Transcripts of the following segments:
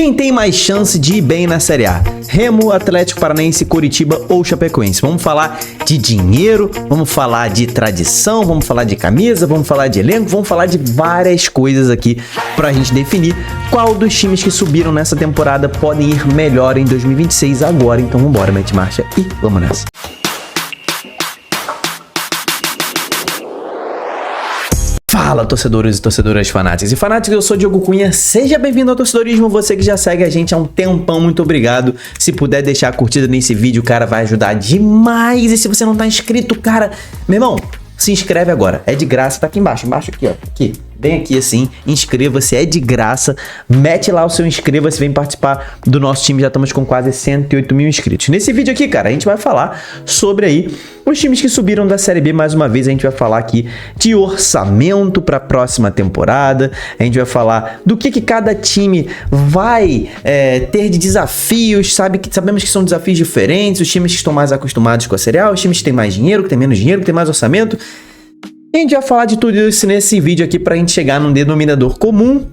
Quem tem mais chance de ir bem na Série A? Remo, Atlético Paranaense, Coritiba ou Chapecoense? Vamos falar de dinheiro, vamos falar de tradição, vamos falar de camisa, vamos falar de elenco, vamos falar de várias coisas aqui pra gente definir qual dos times que subiram nessa temporada podem ir melhor em 2026 agora. Então vambora, mete marcha e vamos nessa. Fala, torcedores e torcedoras fanáticos e fanáticos, eu sou Diogo Cunha, seja bem-vindo ao Torcedorismo, você que já segue a gente há um tempão, muito obrigado. Se puder deixar a curtida nesse vídeo, cara, vai ajudar demais. E se você não tá inscrito, cara, meu irmão, se inscreve agora, é de graça, tá aqui embaixo aqui, ó, aqui. Bem aqui assim, inscreva-se, é de graça, mete lá o seu inscreva-se, vem participar do nosso time, já estamos com quase 108 mil inscritos. Nesse vídeo aqui, cara, a gente vai falar sobre aí os times que subiram da Série B. Mais uma vez, a gente vai falar aqui de orçamento para a próxima temporada, a gente vai falar do que cada time vai ter de desafios, sabemos que são desafios diferentes, os times que estão mais acostumados com a Série A, os times que têm mais dinheiro, que têm menos dinheiro, que têm mais orçamento. A gente vai falar de tudo isso nesse vídeo aqui pra gente chegar num denominador comum,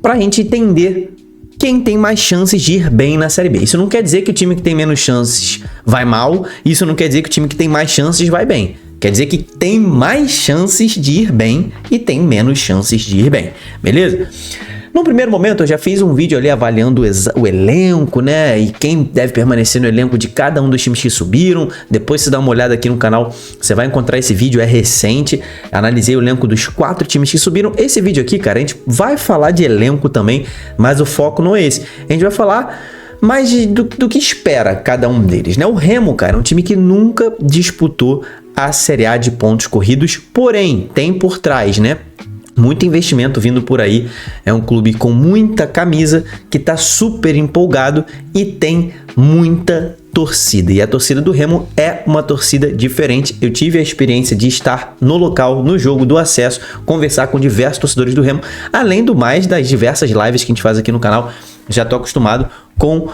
pra gente entender quem tem mais chances de ir bem na Série B. Isso não quer dizer que o time que tem menos chances vai mal, isso não quer dizer que o time que tem mais chances vai bem. Quer dizer que tem mais chances de ir bem e tem menos chances de ir bem, beleza? No primeiro momento eu já fiz um vídeo ali avaliando o elenco, né, e quem deve permanecer no elenco de cada um dos times que subiram. Depois você dá uma olhada aqui no canal, você vai encontrar esse vídeo, é recente. Analisei o elenco dos 4 times que subiram. Esse vídeo aqui, cara, a gente vai falar de elenco também, mas o foco não é esse. A gente vai falar mais do que espera cada um deles, né? O Remo, cara, é um time que nunca disputou a Série A de pontos corridos, porém tem por trás, né, muito investimento vindo por aí. É um clube com muita camisa, que tá super empolgado e tem muita torcida. E a torcida do Remo é uma torcida diferente. Eu tive a experiência de estar no local, no jogo do acesso, conversar com diversos torcedores do Remo, além do mais das diversas lives que a gente faz aqui no canal. Já tô acostumado com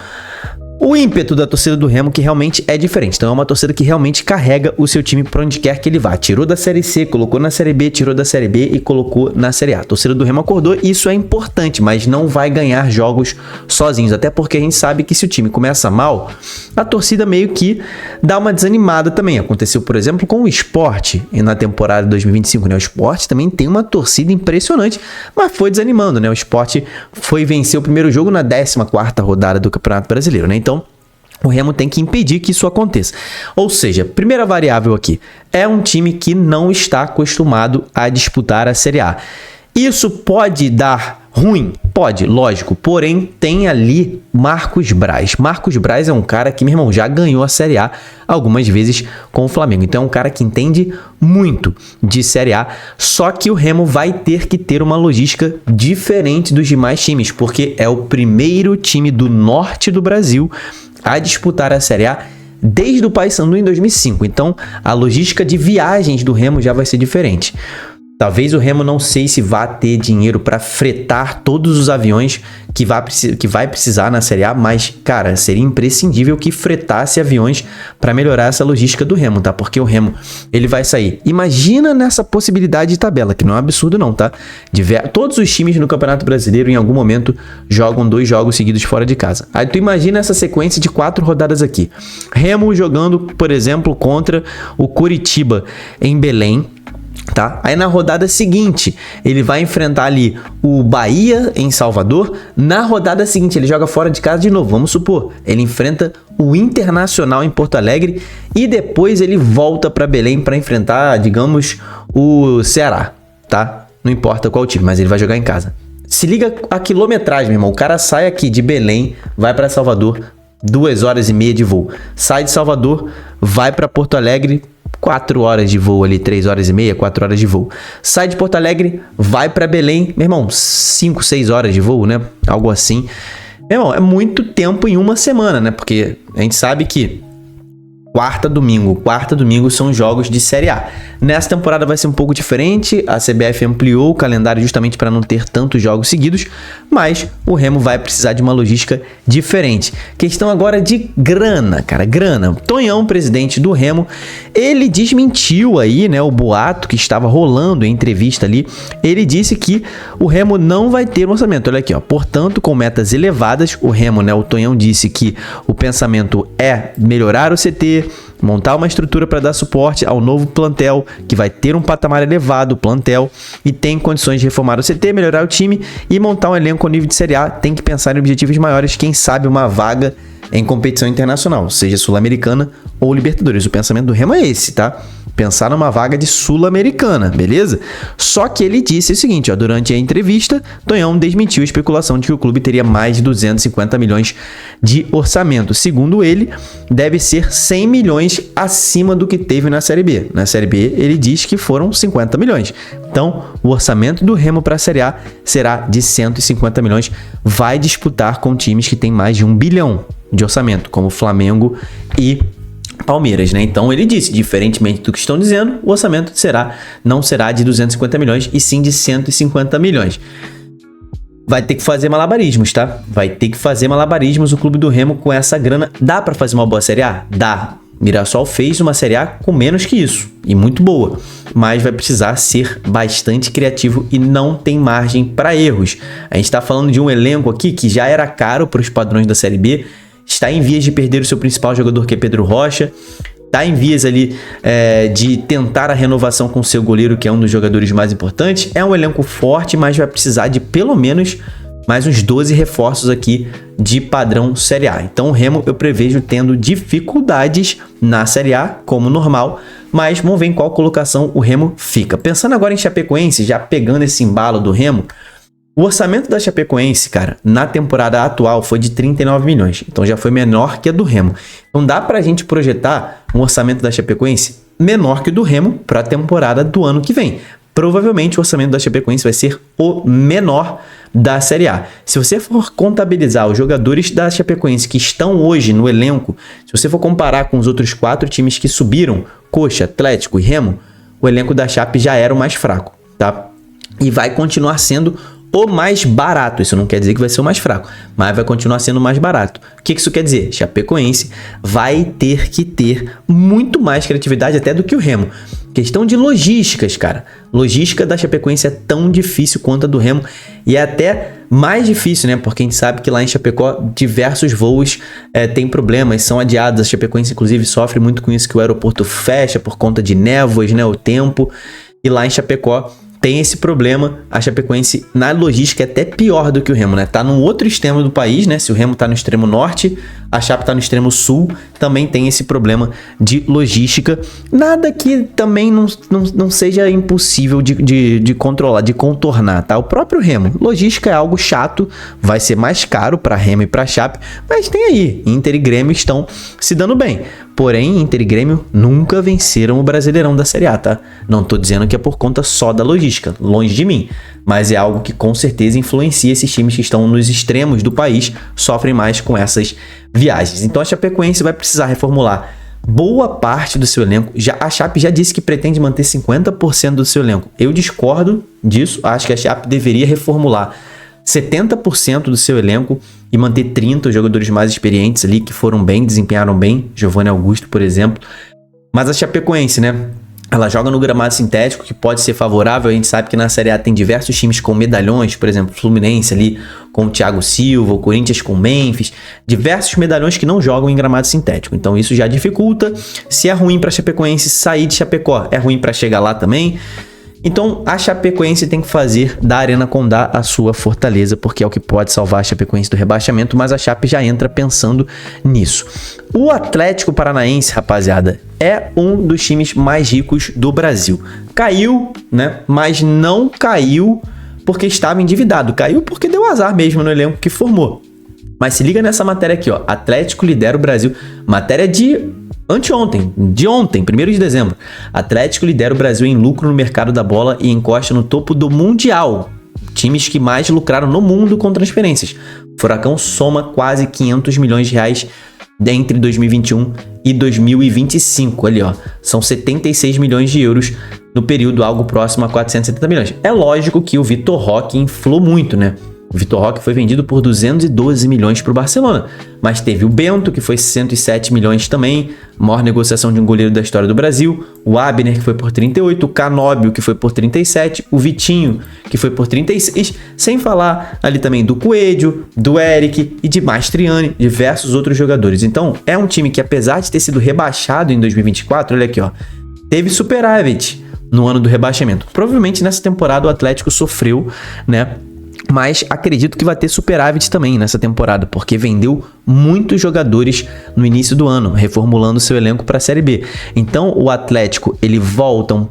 o ímpeto da torcida do Remo, que realmente é diferente. Então é uma torcida que realmente carrega o seu time para onde quer que ele vá. Tirou da Série C, colocou na Série B, tirou da Série B e colocou na Série A. A torcida do Remo acordou e isso é importante, mas não vai ganhar jogos sozinhos. Até porque a gente sabe que se o time começa mal, a torcida meio que dá uma desanimada também. Aconteceu, por exemplo, com o Sport na temporada de 2025, né? O Sport também tem uma torcida impressionante, mas foi desanimando, né? O Sport foi vencer o primeiro jogo na 14ª rodada do Campeonato Brasileiro, né? Então o Remo tem que impedir que isso aconteça. Ou seja, primeira variável aqui, é um time que não está acostumado a disputar a Série A. Isso pode dar ruim? Pode, lógico. Porém, tem ali Marcos Braz. Marcos Braz é um cara que, meu irmão, já ganhou a Série A algumas vezes com o Flamengo. Então é um cara que entende muito de Série A. Só que o Remo vai ter que ter uma logística diferente dos demais times, porque é o primeiro time do norte do Brasil a disputar a Série A desde o Paysandu em 2005. Então, a logística de viagens do Remo já vai ser diferente. Talvez o Remo não sei se vá ter dinheiro para fretar todos os aviões que vai precisar na Série A, mas, cara, seria imprescindível que fretasse aviões para melhorar essa logística do Remo, tá? Porque o Remo, ele vai sair. Imagina nessa possibilidade de tabela, que não é um absurdo não, tá? Todos os times no Campeonato Brasileiro, em algum momento, jogam 2 jogos seguidos fora de casa. Aí tu imagina essa sequência de 4 rodadas aqui. Remo jogando, por exemplo, contra o Coritiba em Belém, tá? Aí na rodada seguinte ele vai enfrentar ali o Bahia em Salvador. Na rodada seguinte ele joga fora de casa de novo, vamos supor, ele enfrenta o Internacional em Porto Alegre e depois ele volta para Belém para enfrentar, digamos, o Ceará, tá? Não importa qual time, mas ele vai jogar em casa. Se liga a quilometragem, meu irmão. O cara sai aqui de Belém, vai para Salvador, 2h30 de voo. Sai de Salvador, vai para Porto Alegre, 4 horas de voo ali, 3h30, 4 horas de voo. Sai de Porto Alegre, vai para Belém, meu irmão, 5, 6 horas de voo, né? Algo assim. Meu irmão, é muito tempo em uma semana, né? Porque a gente sabe que Quarta, domingo são jogos de Série A. Nessa temporada vai ser um pouco diferente, a CBF ampliou o calendário justamente para não ter tantos jogos seguidos, mas o Remo vai precisar de uma logística diferente. Questão agora de grana, cara, grana. Tonhão, presidente do Remo, ele desmentiu aí, né, o boato que estava rolando em entrevista ali. Ele disse que o Remo não vai ter um orçamento. Olha aqui, ó. Portanto, com metas elevadas, o Remo, né, o Tonhão disse que o pensamento é melhorar o CT, montar uma estrutura para dar suporte ao novo plantel, que vai ter um patamar elevado, o plantel, e tem condições de reformar o CT, melhorar o time e montar um elenco ao nível de Série A. Tem que pensar em objetivos maiores, quem sabe uma vaga em competição internacional, seja Sul-Americana ou Libertadores. O pensamento do Remo é esse, tá? Pensar numa vaga de Sul-Americana, beleza? Só que ele disse o seguinte, ó, durante a entrevista, Tonhão desmentiu a especulação de que o clube teria mais de 250 milhões de orçamento. Segundo ele, deve ser 100 milhões acima do que teve na Série B. Na Série B, ele diz que foram 50 milhões. Então, o orçamento do Remo para a Série A será de 150 milhões. Vai disputar com times que têm mais de 1 bilhão de orçamento, como Flamengo e Palmeiras, né? Então ele disse, diferentemente do que estão dizendo, o orçamento não será de 250 milhões e sim de 150 milhões. Vai ter que fazer malabarismos, tá? Vai ter que fazer malabarismos o clube do Remo com essa grana. Dá pra fazer uma boa Série A? Dá. Mirassol fez uma Série A com menos que isso, e muito boa, mas vai precisar ser bastante criativo e não tem margem para erros. A gente tá falando de um elenco aqui que já era caro para os padrões da Série B, está em vias de perder o seu principal jogador, que é Pedro Rocha, está em vias ali de tentar a renovação com o seu goleiro, que é um dos jogadores mais importantes. É um elenco forte, mas vai precisar de pelo menos mais uns 12 reforços aqui de padrão Série A. Então o Remo eu prevejo tendo dificuldades na Série A, como normal, mas vamos ver em qual colocação o Remo fica. Pensando agora em Chapecoense, já pegando esse embalo do Remo, o orçamento da Chapecoense, cara, na temporada atual foi de 39 milhões. Então já foi menor que a do Remo. Então dá pra gente projetar um orçamento da Chapecoense menor que o do Remo para a temporada do ano que vem. Provavelmente o orçamento da Chapecoense vai ser o menor da Série A. Se você for contabilizar os jogadores da Chapecoense que estão hoje no elenco, se você for comparar com os outros 4 times que subiram, Coxa, Atlético e Remo, o elenco da Chape já era o mais fraco, tá? E vai continuar sendo o mais barato. Isso não quer dizer que vai ser o mais fraco, mas vai continuar sendo o mais barato. O que isso quer dizer? Chapecoense vai ter que ter muito mais criatividade até do que o Remo. Questão de logísticas, cara. Logística da Chapecoense é tão difícil quanto a do Remo e é até mais difícil, né? Porque a gente sabe que lá em Chapecó diversos voos têm problemas, são adiados. A Chapecoense, inclusive, sofre muito com isso, que o aeroporto fecha por conta de névoas, né? O tempo. E lá em Chapecó tem esse problema. A Chapecoense na logística é até pior do que o Remo, né? Tá no outro extremo do país, né? Se o Remo tá no extremo norte, a Chape tá no extremo sul, também tem esse problema de logística. Nada que também não seja impossível de controlar, de contornar, tá? O próprio Remo, logística é algo chato, vai ser mais caro para Remo e para Chape, mas tem aí, Inter e Grêmio estão se dando bem. Porém, Inter e Grêmio nunca venceram o Brasileirão da Série A, tá? Não tô dizendo que é por conta só da logística, longe de mim. Mas é algo que com certeza influencia esses times que estão nos extremos do país, sofrem mais com essas viagens. Então a Chapecoense vai precisar reformular boa parte do seu elenco. A Chape já disse que pretende manter 50% do seu elenco. Eu discordo disso, acho que a Chape deveria reformular 70% do seu elenco e manter 30 jogadores mais experientes ali, que foram bem, desempenharam bem, Giovanni Augusto, por exemplo. Mas a Chapecoense, né? Ela joga no gramado sintético, que pode ser favorável. A gente sabe que na Série A tem diversos times com medalhões, por exemplo, Fluminense ali com o Thiago Silva, o Corinthians com o Memphis, diversos medalhões que não jogam em gramado sintético. Então isso já dificulta. Se é ruim para a Chapecoense sair de Chapecó, é ruim para chegar lá também. Então a Chapecoense tem que fazer da Arena Condá a sua fortaleza, porque é o que pode salvar a Chapecoense do rebaixamento, mas a Chape já entra pensando nisso. O Atlético Paranaense, rapaziada, é um dos times mais ricos do Brasil. Caiu, né? Mas não caiu porque estava endividado. Caiu porque deu azar mesmo no elenco que formou. Mas se liga nessa matéria aqui, ó. Atlético lidera o Brasil. Matéria de ontem, 1º de dezembro. Atlético lidera o Brasil em lucro no mercado da bola e encosta no topo do Mundial. Times que mais lucraram no mundo com transferências. Furacão soma quase 500 milhões de reais entre 2021 e 2025, ali ó, são 76 milhões de euros no período, algo próximo a 470 milhões. É lógico que o Vitor Roque inflou muito, né? O Vitor Roque foi vendido por 212 milhões para o Barcelona, mas teve o Bento, que foi 107 milhões também, maior negociação de um goleiro da história do Brasil, o Abner, que foi por 38, o Canóbio, que foi por 37, o Vitinho, que foi por 36, sem falar ali também do Coelho, do Eric e de Mastriani, diversos outros jogadores. Então, é um time que, apesar de ter sido rebaixado em 2024, olha aqui, ó, teve superávit no ano do rebaixamento. Provavelmente nessa temporada o Atlético sofreu, né? Mas acredito que vai ter superávit também nessa temporada, porque vendeu muitos jogadores no início do ano, reformulando seu elenco para a Série B. Então o Atlético ele volta um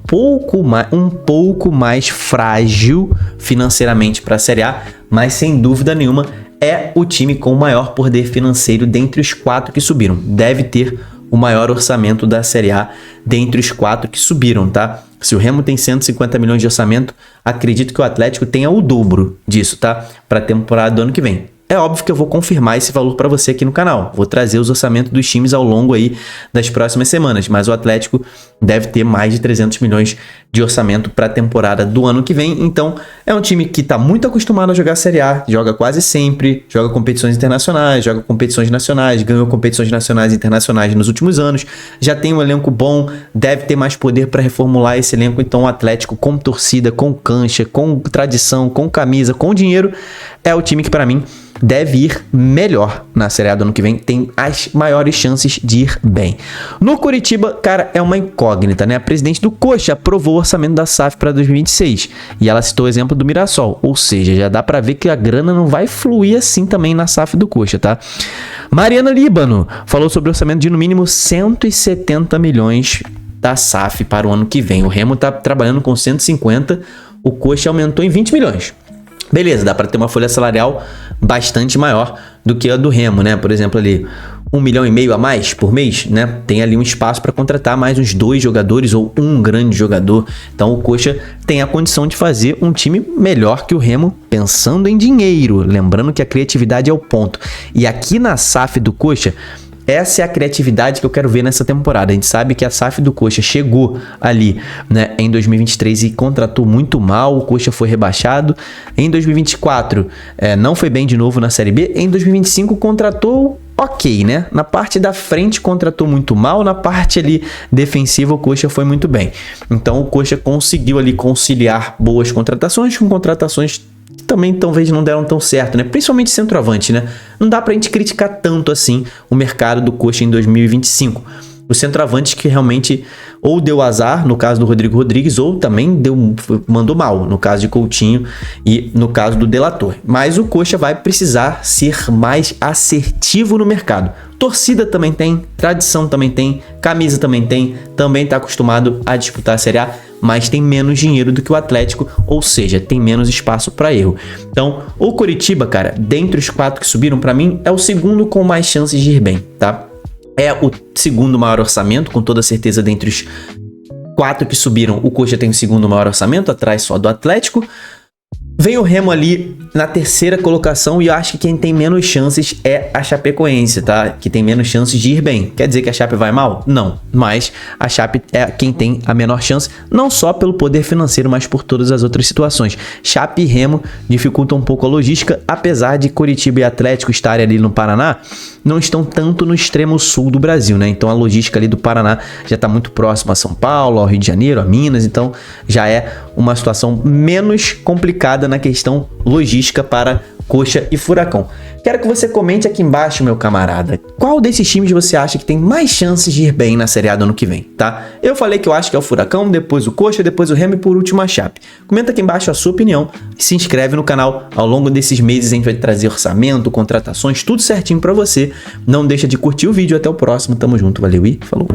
pouco mais frágil financeiramente para a Série A, mas sem dúvida nenhuma é o time com o maior poder financeiro dentre os 4 que subiram. Deve ter o maior orçamento da Série A dentre os 4 que subiram, tá? Se o Remo tem 150 milhões de orçamento, acredito que o Atlético tenha o dobro disso, tá? Para a temporada do ano que vem. É óbvio que eu vou confirmar esse valor para você aqui no canal. Vou trazer os orçamentos dos times ao longo aí das próximas semanas, mas o Atlético deve ter mais de 300 milhões de orçamento para a temporada do ano que vem. Então, é um time que está muito acostumado a jogar Série A, joga quase sempre, joga competições internacionais, joga competições nacionais, ganhou competições nacionais e internacionais nos últimos anos, já tem um elenco bom, deve ter mais poder para reformular esse elenco. Então, o Atlético com torcida, com cancha, com tradição, com camisa, com dinheiro, é o time que para mim deve ir melhor na Série A do ano que vem, tem as maiores chances de ir bem. No Coritiba, cara, é uma incógnita, né? A presidente do Coxa aprovou o orçamento da SAF para 2026 e ela citou o exemplo do Mirassol, ou seja, já dá para ver que a grana não vai fluir assim também na SAF do Coxa, tá? Mariana Líbano falou sobre o orçamento de no mínimo 170 milhões da SAF para o ano que vem. O Remo tá trabalhando com 150, o Coxa aumentou em 20 milhões. Beleza, dá para ter uma folha salarial bastante maior do que a do Remo, né? Por exemplo, ali 1,5 milhão a mais por mês, né? Tem ali um espaço para contratar mais uns 2 jogadores ou um grande jogador. Então o Coxa tem a condição de fazer um time melhor que o Remo, pensando em dinheiro. Lembrando que a criatividade é o ponto. E aqui na SAF do Coxa, essa é a criatividade que eu quero ver nessa temporada. A gente sabe que a SAF do Coxa chegou ali, né, em 2023 e contratou muito mal. O Coxa foi rebaixado. Em 2024, não foi bem de novo na Série B. Em 2025, contratou ok, né? Na parte da frente, contratou muito mal. Na parte ali defensiva, o Coxa foi muito bem. Então, o Coxa conseguiu ali conciliar boas contratações com contratações que também talvez não deram tão certo, né? Principalmente centroavante, né? Não dá pra gente criticar tanto assim o mercado do Coxa em 2025. Os centroavantes que realmente ou deu azar, no caso do Rodrigo Rodrigues, ou também mandou mal, no caso de Coutinho e no caso do Delator. Mas o Coxa vai precisar ser mais assertivo no mercado. Torcida também tem, tradição também tem, camisa também tá acostumado a disputar a Série A, mas tem menos dinheiro do que o Atlético, ou seja, tem menos espaço para erro. Então, o Coritiba, cara, dentre os 4 que subiram, para mim, é o segundo com mais chances de ir bem, tá? É o segundo maior orçamento, com toda certeza, dentre os 4 que subiram, o Coxa tem o segundo maior orçamento, atrás só do Atlético. Vem o Remo ali na terceira colocação e eu acho que quem tem menos chances é a Chapecoense, tá? Que tem menos chances de ir bem. Quer dizer que a Chape vai mal? Não, mas a Chape é quem tem a menor chance, não só pelo poder financeiro, mas por todas as outras situações. Chape e Remo dificultam um pouco a logística, apesar de Coritiba e Atlético estarem ali no Paraná, não estão tanto no extremo sul do Brasil, né? Então a logística ali do Paraná já está muito próxima a São Paulo, ao Rio de Janeiro, a Minas, então já é uma situação menos complicada na questão logística para Coxa e Furacão. Quero que você comente aqui embaixo, meu camarada, qual desses times você acha que tem mais chances de ir bem na Série A do ano que vem, tá? Eu falei que eu acho que é o Furacão, depois o Coxa, depois o Remo e por último a Chape. Comenta aqui embaixo a sua opinião e se inscreve no canal. Ao longo desses meses a gente vai trazer orçamento, contratações, tudo certinho pra você. Não deixa de curtir o vídeo. Até o próximo. Tamo junto. Valeu e falou.